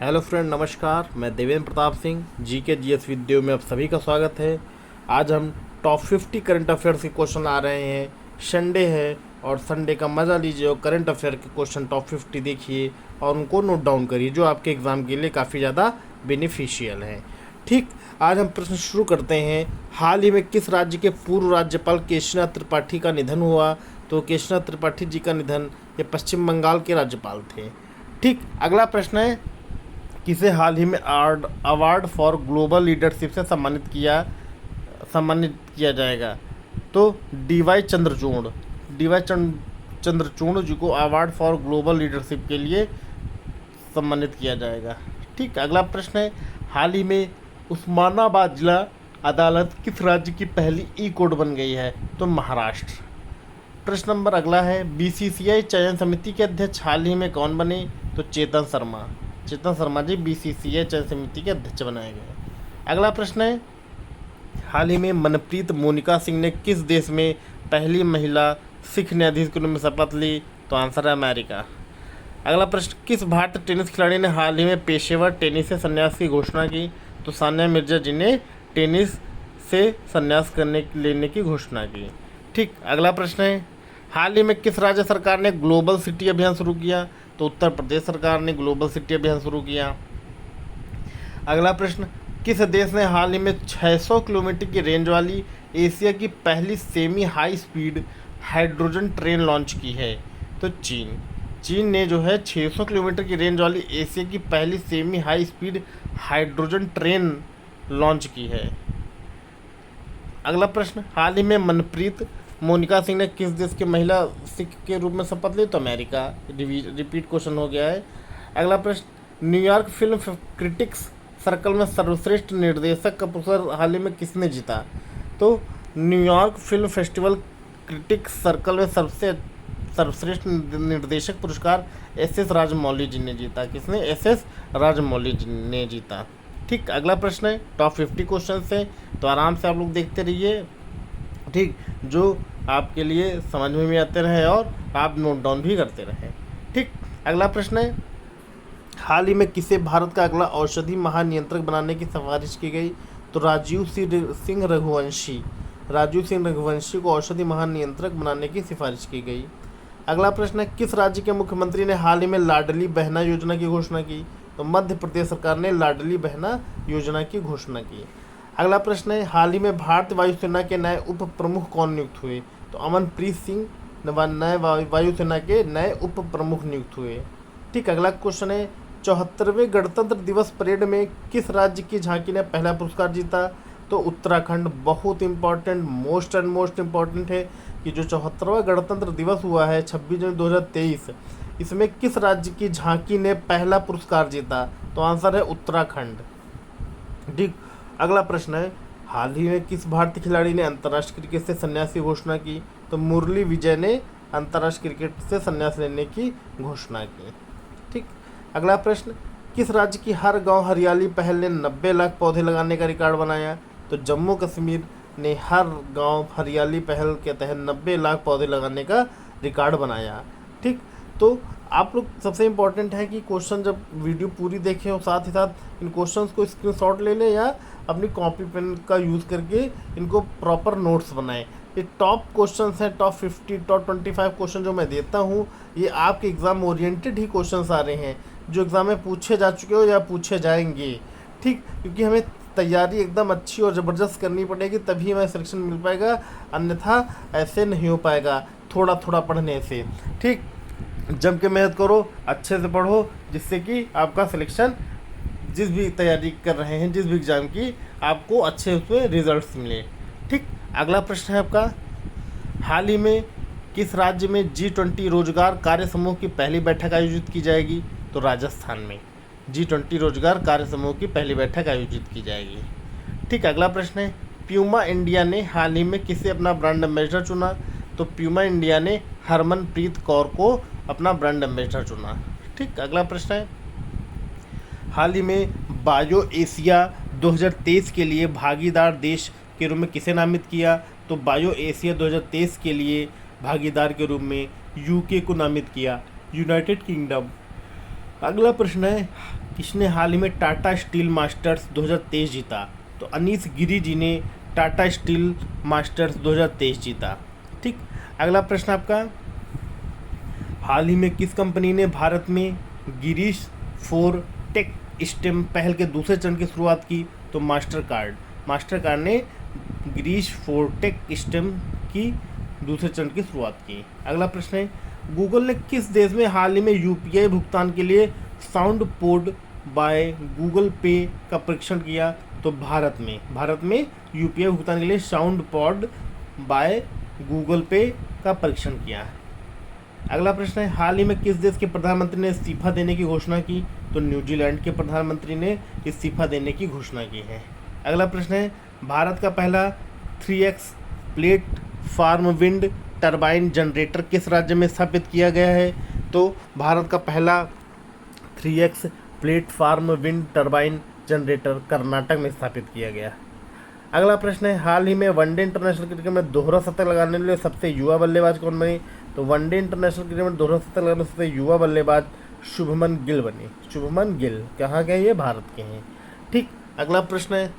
Hello friend, नमस्कार। मैं देवेंद्र प्रताप सिंह जी के जीएस वीडियो में आप सभी का स्वागत है। आज हम टॉप 50 करंट अफेयर्स के क्वेश्चन आ रहे हैं। संडे है और संडे का मज़ा लीजिए और करंट अफेयर के क्वेश्चन टॉप 50 देखिए और उनको नोट डाउन करिए, जो आपके एग्ज़ाम के लिए काफ़ी ज़्यादा बेनिफिशियल हैं। ठीक, आज हम प्रश्न शुरू करते हैं। हाल ही में किस राज्य के पूर्व राज्यपाल केशवनाथ त्रिपाठी का निधन हुआ? तो केशवनाथ त्रिपाठी जी का निधन ये पश्चिम बंगाल के राज्यपाल थे। ठीक, अगला प्रश्न है, किसे हाल ही में अवार्ड फॉर ग्लोबल लीडरशिप से सम्मानित किया जाएगा? तो डी वाई चंद्रचूड़ जी को अवार्ड फॉर ग्लोबल लीडरशिप के लिए सम्मानित किया जाएगा। ठीक, अगला प्रश्न है, हाल ही में उस्मानाबाद जिला अदालत किस राज्य की पहली ई कोर्ट बन गई है? तो महाराष्ट्र। प्रश्न नंबर अगला है, बीसीसीआई चयन समिति के अध्यक्ष हाल ही में कौन बने? तो चेतन शर्मा जी बीसीसीआई चयन समिति के अध्यक्ष बनाए गए। अगला प्रश्न है, हाल ही में मनप्रीत मोनिका सिंह ने किस देश में पहली महिला सिख न्यायाधीश के रूप में शपथ ली? तो आंसर है अमेरिका। अगला प्रश्न, किस भारतीय टेनिस खिलाड़ी ने हाल ही में पेशेवर टेनिस से संन्यास की घोषणा की? तो सानिया मिर्जा जी ने टेनिस से संन्यास लेने की घोषणा की। ठीक, अगला प्रश्न है, हाल ही में किस राज्य सरकार ने ग्लोबल सिटी अभियान शुरू किया? तो उत्तर प्रदेश सरकार ने ग्लोबल सिटी अभियान शुरू किया। अगला प्रश्न, किस देश ने हाल ही में 600 किलोमीटर की रेंज वाली एशिया की पहली semi high speed hydrogen train launch की है? तो चीन ने जो है 600 किलोमीटर की रेंज वाली एशिया की पहली semi high speed hydrogen train launch की है। अगला प्रश्न, हाल ही में मनप्रीत मोनिका सिंह ने किस देश के महिला सिख के रूप में शपथ ली? तो अमेरिका। रिपीट क्वेश्चन हो गया है। अगला प्रश्न, न्यूयॉर्क फिल्म क्रिटिक्स सर्कल में सर्वश्रेष्ठ निर्देशक का पुरस्कार हाल ही में किसने जीता? तो New York film festival critics circle में सर्वश्रेष्ठ निर्देशक पुरस्कार एस राजमौली जी ने जीता। किसने? एस राजमौली जी ने जीता। ठीक, अगला प्रश्न है, टॉप 50 क्वेश्चन है, तो आराम से आप लोग देखते रहिए। ठीक, जो आपके लिए समझ में भी आते रहे और आप नोट डाउन भी करते रहें। ठीक, अगला प्रश्न है, हाल ही में किसे भारत का अगला औषधि महानियंत्रक बनाने की सिफारिश की गई? तो राजीव सिंह रघुवंशी को औषधि महानियंत्रक बनाने की सिफारिश की गई। अगला प्रश्न है, किस राज्य के मुख्यमंत्री ने हाल ही में लाडली बहना योजना की घोषणा की? तो मध्य प्रदेश सरकार ने लाडली बहना योजना की घोषणा की। अगला प्रश्न है, हाल ही में भारतीय वायुसेना के नए उप प्रमुख कौन नियुक्त हुए? तो अमनप्रीत सिंह नए वायुसेना के नए उप प्रमुख नियुक्त हुए। ठीक, अगला क्वेश्चन है, 74वें गणतंत्र दिवस परेड में किस राज्य की झांकी ने पहला पुरस्कार जीता? तो उत्तराखंड। बहुत इंपॉर्टेंट, मोस्ट इम्पॉर्टेंट है कि जो 74वां गणतंत्र दिवस हुआ है 26 जनवरी 2023, इसमें किस राज्य की झांकी ने पहला पुरस्कार जीता? तो आंसर है उत्तराखंड। ठीक, अगला प्रश्न है, हाल ही में किस भारतीय खिलाड़ी ने अंतर्राष्ट्रीय क्रिकेट से संन्यास की घोषणा की? तो मुरली विजय ने अंतर्राष्ट्रीय क्रिकेट से संन्यास लेने की घोषणा की। ठीक, अगला प्रश्न, किस राज्य की हर गांव हरियाली पहल ने 90 लाख पौधे लगाने का रिकॉर्ड बनाया? तो जम्मू कश्मीर ने हर गांव हरियाली पहल के तहत 90 लाख पौधे लगाने का रिकॉर्ड बनाया। ठीक, तो आप लोग सबसे इम्पॉर्टेंट है कि क्वेश्चन जब वीडियो पूरी देखें और साथ ही साथ इन क्वेश्चंस को स्क्रीनशॉट ले लें या अपनी कॉपी पेन का यूज़ करके इनको प्रॉपर नोट्स बनाएं। ये टॉप क्वेश्चंस हैं, टॉप 50 टॉप 25 क्वेश्चन जो मैं देता हूँ, ये आपके एग्ज़ाम ओरिएंटेड ही क्वेश्चंस आ रहे हैं जो एग्ज़ाम में पूछे जा चुके हो या पूछे जाएंगे। ठीक, क्योंकि हमें तैयारी एकदम अच्छी और ज़बरदस्त करनी पड़ेगी, तभी हमें सिलेक्शन मिल पाएगा, अन्यथा ऐसे नहीं हो पाएगा थोड़ा थोड़ा पढ़ने से। ठीक, जम के मेहनत करो, अच्छे से पढ़ो, जिससे कि आपका सिलेक्शन जिस भी तैयारी कर रहे हैं, जिस भी एग्ज़ाम की, आपको अच्छे उसमें रिजल्ट्स मिले। ठीक, अगला प्रश्न है आपका, हाल ही में किस राज्य में G20 रोजगार कार्य समूह की पहली बैठक आयोजित की जाएगी? तो राजस्थान में G20 रोजगार कार्य समूह की पहली बैठक आयोजित की जाएगी। ठीक, अगला प्रश्न है, प्यूमा इंडिया ने हाल ही में किसे अपना ब्रांड एम्बेसडर चुना? तो प्यूमा इंडिया ने हरमनप्रीत कौर को अपना ब्रांड एम्बेसडर चुना। ठीक, अगला प्रश्न है, हाल ही में बायो एशिया 2023 के लिए भागीदार देश के रूप में किसे नामित किया? तो बायो एशिया 2023 के लिए भागीदार के रूप में यूके को नामित किया, यूनाइटेड किंगडम। अगला प्रश्न है, किसने हाल ही में टाटा स्टील मास्टर्स 2023 जीता? तो अनीश गिरी जी ने टाटा स्टील मास्टर्स 2023 जीता। ठीक। अगला प्रश्न आपका, हाल ही में किस कंपनी ने भारत में गिरीश फोर टेक स्टेम पहल के दूसरे चरण की शुरुआत की? तो मास्टर कार्ड ने गिरीश फोर टेक स्टेम की दूसरे चरण की शुरुआत की। अगला प्रश्न है, गूगल ने किस देश में हाल ही में यूपीआई भुगतान के लिए साउंड पोड बाय गूगल पे का परीक्षण किया? तो भारत में यूपीआई भुगतान के लिए साउंड पॉड बाय गूगल पे का परीक्षण किया। अगला प्रश्न है, हाल ही में किस देश के प्रधानमंत्री ने इस्तीफा देने की घोषणा की? तो न्यूजीलैंड के प्रधानमंत्री ने इस्तीफा देने की घोषणा की है। अगला प्रश्न है, भारत का पहला 3x platform wind turbine generator किस राज्य में स्थापित किया गया है? तो भारत का पहला 3x platform wind turbine generator Karnataka में स्थापित किया गया। अगला प्रश्न है, हाल ही में वनडे इंटरनेशनल क्रिकेट में दोहरा शतक लगाने वाले सबसे युवा बल्लेबाज कौन बने? तो वनडे इंटरनेशनल क्रिकेट में दोहरा शतक लगाने सबसे युवा बल्लेबाज शुभमन गिल बने। शुभमन गिल कहाँ के हैं? ये भारत के हैं। ठीक। अगला प्रश्न है,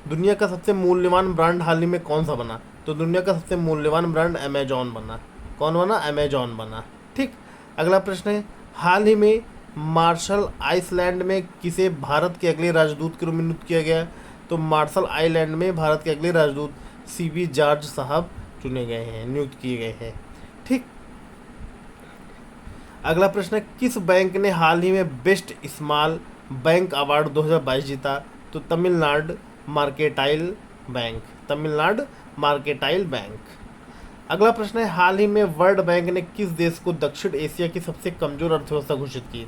दुनिया का सबसे मूल्यवान ब्रांड हाल ही में कौन सा बना? तो दुनिया का सबसे मूल्यवान ब्रांड अमेजॉन बना। कौन बना? अमेजॉन बना। ठीक। अगला प्रश्न है, हाल ही में मार्शल आइसलैंड में किसे भारत के अगले राजदूत के रूप में नियुक्त किया गया? तो मार्शल आइलैंड में भारत के अगले राजदूत CB जॉर्ज साहब चुने गए हैं, नियुक्त किए गए हैं। ठीक। अगला प्रश्न है, किस बैंक ने हाल ही में बेस्ट स्मॉल बैंक अवार्ड 2022 जीता? तो तमिलनाडु मार्केटाइल बैंक। अगला प्रश्न है, हाल ही में वर्ल्ड बैंक ने किस देश को दक्षिण एशिया की सबसे कमजोर अर्थव्यवस्था घोषित की?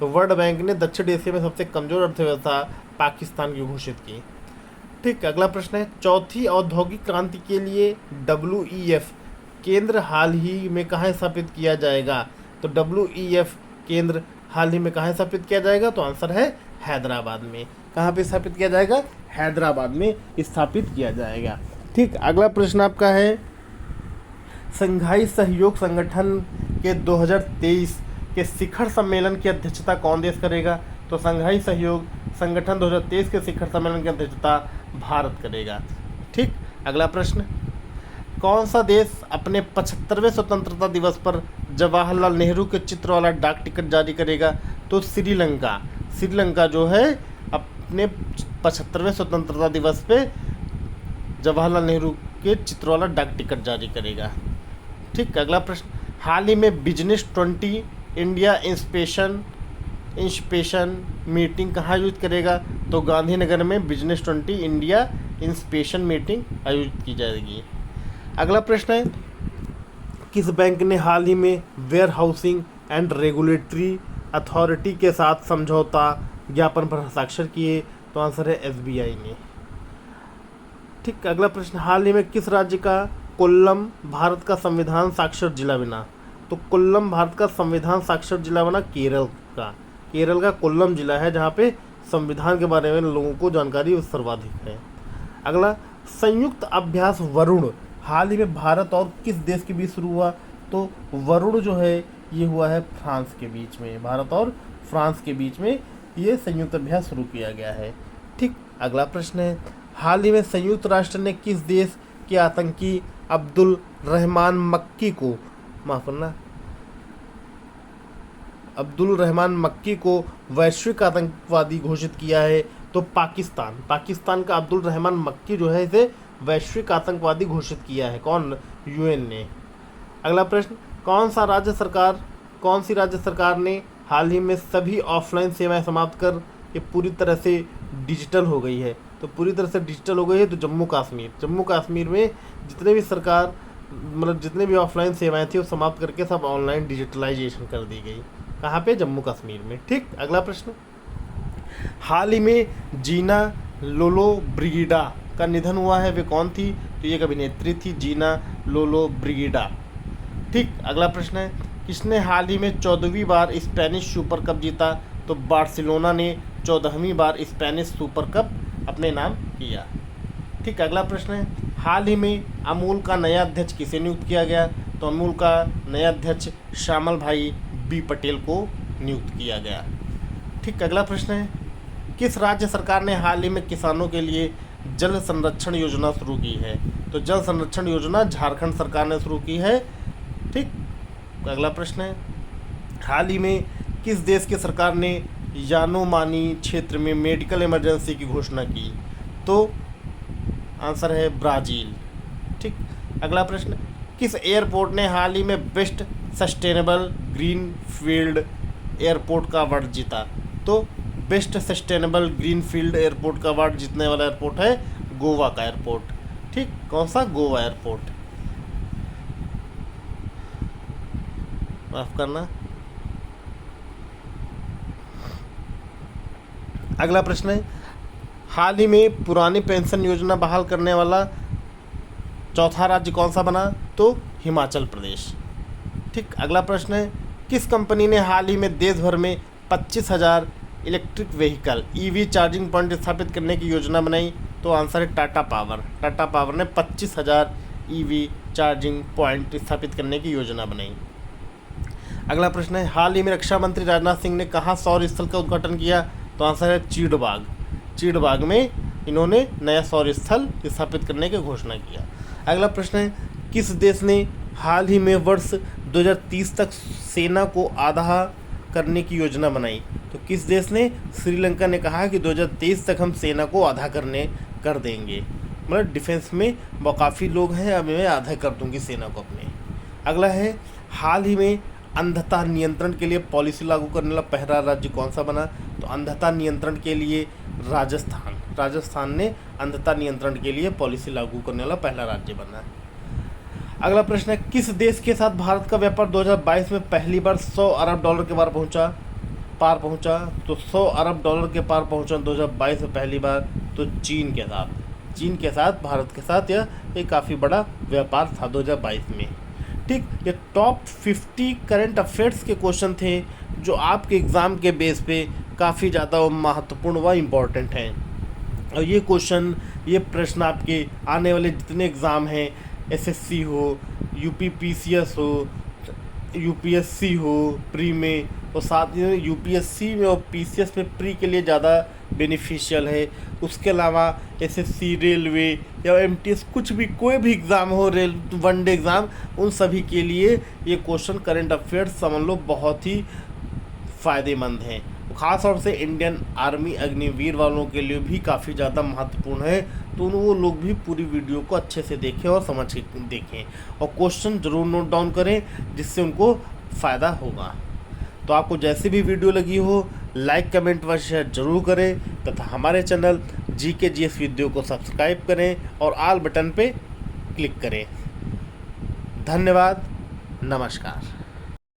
तो वर्ल्ड बैंक ने दक्षिण एशिया में सबसे कमजोर अर्थव्यवस्था पाकिस्तान की घोषित की। ठीक। अगला प्रश्न है, चौथी औद्योगिक क्रांति के लिए WEF केंद्र हाल ही में कहाँ स्थापित किया जाएगा? तो WEF केंद्र हाल ही में कहाँ स्थापित किया जाएगा? तो आंसर है हैदराबाद में। कहाँ पे स्थापित किया जाएगा? हैदराबाद में स्थापित किया जाएगा। ठीक। अगला प्रश्न आपका है, संघाई सहयोग संगठन के 2023 के शिखर सम्मेलन की अध्यक्षता कौन देश करेगा? तो संघाई सहयोग संगठन 2023 के शिखर सम्मेलन की अध्यक्षता भारत करेगा। ठीक। अगला प्रश्न, कौन सा देश अपने 75वें स्वतंत्रता दिवस पर जवाहरलाल नेहरू के चित्र वाला डाक टिकट जारी करेगा? तो श्रीलंका जो है अपने 75वें स्वतंत्रता दिवस पे जवाहरलाल नेहरू के चित्र वाला डाक टिकट जारी करेगा। ठीक। अगला प्रश्न, हाल ही में बिजनेस 20 इंडिया इंस्पेशन मीटिंग कहाँ आयोजित करेगा? तो गांधीनगर में बिजनेस 20 इंडिया इंस्पेशन मीटिंग आयोजित की जाएगी। अगला प्रश्न है, किस बैंक ने हाल ही में warehousing and regulatory authority के साथ समझौता ज्ञापन पर हस्ताक्षर किए? तो आंसर है SBI ने। ठीक। अगला प्रश्न, हाल ही में किस राज्य का कोल्लम भारत का संविधान साक्षर जिला बना? तो कोल्लम भारत का संविधान साक्षर जिला बना केरल का कोल्लम जिला है, जहाँ पे संविधान के बारे में लोगों को जानकारी सर्वाधिक है। अगला, संयुक्त अभ्यास वरुण हाल ही में भारत और किस देश के बीच शुरू हुआ? तो वरुण जो है ये हुआ है फ्रांस के बीच में। भारत और फ्रांस के बीच में ये संयुक्त अभ्यास शुरू किया गया है। ठीक। अगला प्रश्न है, हाल ही में संयुक्त राष्ट्र ने किस देश के आतंकी अब्दुल रहमान मक्की को वैश्विक आतंकवादी घोषित किया है? तो पाकिस्तान का अब्दुल रहमान मक्की जो है इसे वैश्विक आतंकवादी घोषित किया है। कौन? UN ने। अगला प्रश्न, कौन सी राज्य सरकार ने हाल ही में सभी ऑफलाइन सेवाएं समाप्त कर ये पूरी तरह से डिजिटल हो गई है? तो पूरी तरह से डिजिटल हो गई है तो जम्मू कश्मीर में जितने भी ऑफलाइन सेवाएं थी वो समाप्त करके सब ऑनलाइन डिजिटलाइजेशन कर दी गई। कहाँ पे? जम्मू कश्मीर में। ठीक। अगला प्रश्न, हाल ही में जीना लोलो ब्रिगिडा का निधन हुआ है, वे कौन थी? तो ये एक अभिनेत्री थी, जीना लोलो ब्रिगिडा। ठीक। अगला प्रश्न है, किसने हाल ही में 14वीं बार स्पेनिश सुपर कप जीता? तो बार्सिलोना ने 14वीं बार स्पेनिश सुपर कप अपने नाम किया। ठीक। अगला प्रश्न है, हाल ही में अमूल का नया अध्यक्ष किसे नियुक्त किया गया? तो अमूल का नया अध्यक्ष श्यामल भाई B पटेल को नियुक्त किया गया। ठीक, अगला प्रश्न है, किस राज्य सरकार ने हाल ही में किसानों के लिए जल संरक्षण योजना शुरू की है? तो जल संरक्षण योजना झारखंड सरकार ने शुरू की है। ठीक, अगला प्रश्न है, हाल ही में किस देश की सरकार ने यानोमानी क्षेत्र में मेडिकल इमरजेंसी की घोषणा की? तो आंसर है ब्राज़ील। ठीक, अगला प्रश्न, किस एयरपोर्ट ने हाल ही में best sustainable green field airport का अवार्ड जीता? तो best sustainable green field airport का अवार्ड जीतने वाला एयरपोर्ट है गोवा का एयरपोर्ट। ठीक, कौन सा? गोवा एयरपोर्ट। माफ करना। अगला प्रश्न है, हाल ही में पुरानी पेंशन योजना बहाल करने वाला चौथा राज्य कौन सा बना? तो हिमाचल प्रदेश। ठीक, अगला प्रश्न है, किस कंपनी ने हाल ही में देश भर में 25,000 electric vehicle EV charging point स्थापित करने की योजना बनाई? तो आंसर है टाटा पावर। टाटा पावर ने 25,000 ईवी चार्जिंग पॉइंट स्थापित करने की योजना बनाई। अगला प्रश्न है, हाल ही में रक्षा मंत्री राजनाथ सिंह ने कहाँ सौर स्थल का उद्घाटन किया? तो आंसर है चीड़बाग। चीड़बाग में इन्होंने नया सौर स्थल स्थापित करने की घोषणा किया। अगला प्रश्न है, किस देश ने हाल ही में वर्ष 2030 तक सेना को आधा करने की योजना बनाई? तो किस देश ने? श्रीलंका ने कहा कि 2023 तक हम सेना को आधा कर देंगे, मतलब डिफेंस में काफ़ी लोग हैं, अब मैं आधा कर दूंगी सेना को अपने। अगला है, हाल ही में अंधता नियंत्रण के लिए पॉलिसी लागू करने वाला पहला राज्य कौन सा बना? तो अंधता नियंत्रण के लिए राजस्थान ने अंधता नियंत्रण के लिए पॉलिसी लागू करने वाला पहला राज्य बना। अगला प्रश्न है, किस देश के साथ भारत का व्यापार 2022 में पहली बार 100 अरब डॉलर के पार पहुंचा? तो 100 अरब डॉलर के पार पहुंचा 2022 में पहली बार, तो चीन के साथ भारत के साथ यह काफ़ी बड़ा व्यापार था 2022 में। ठीक, ये टॉप 50 करंट अफेयर्स के क्वेश्चन थे जो आपके एग्ज़ाम के बेस पे काफ़ी ज़्यादा महत्वपूर्ण व इम्पॉर्टेंट हैं। और ये प्रश्न आपके आने वाले जितने एग्ज़ाम हैं, एसएससी हो, यूपीपीसीएस हो, यूपीएससी हो प्री में, और साथ ही यूपीएससी में और पीसीएस में प्री के लिए ज़्यादा बेनिफिशियल है। उसके अलावा एसएससी, रेलवे या एमटीएस, कुछ भी कोई भी एग्ज़ाम हो, वनडे एग्ज़ाम, उन सभी के लिए ये क्वेश्चन करंट अफेयर्स समझ लो बहुत ही फ़ायदेमंद हैं। ख़ास तौर से इंडियन आर्मी अग्निवीर वालों के लिए भी काफ़ी ज़्यादा महत्वपूर्ण है, तो वो लोग भी पूरी वीडियो को अच्छे से देखें और समझ के देखें, और क्वेश्चन ज़रूर नोट डाउन करें जिससे उनको फ़ायदा होगा। तो आपको जैसी भी वीडियो लगी हो, लाइक, कमेंट व शेयर जरूर करें तथा हमारे चैनल GKGS वीडियो को सब्सक्राइब करें और ऑल बटन पे क्लिक करें। धन्यवाद, नमस्कार।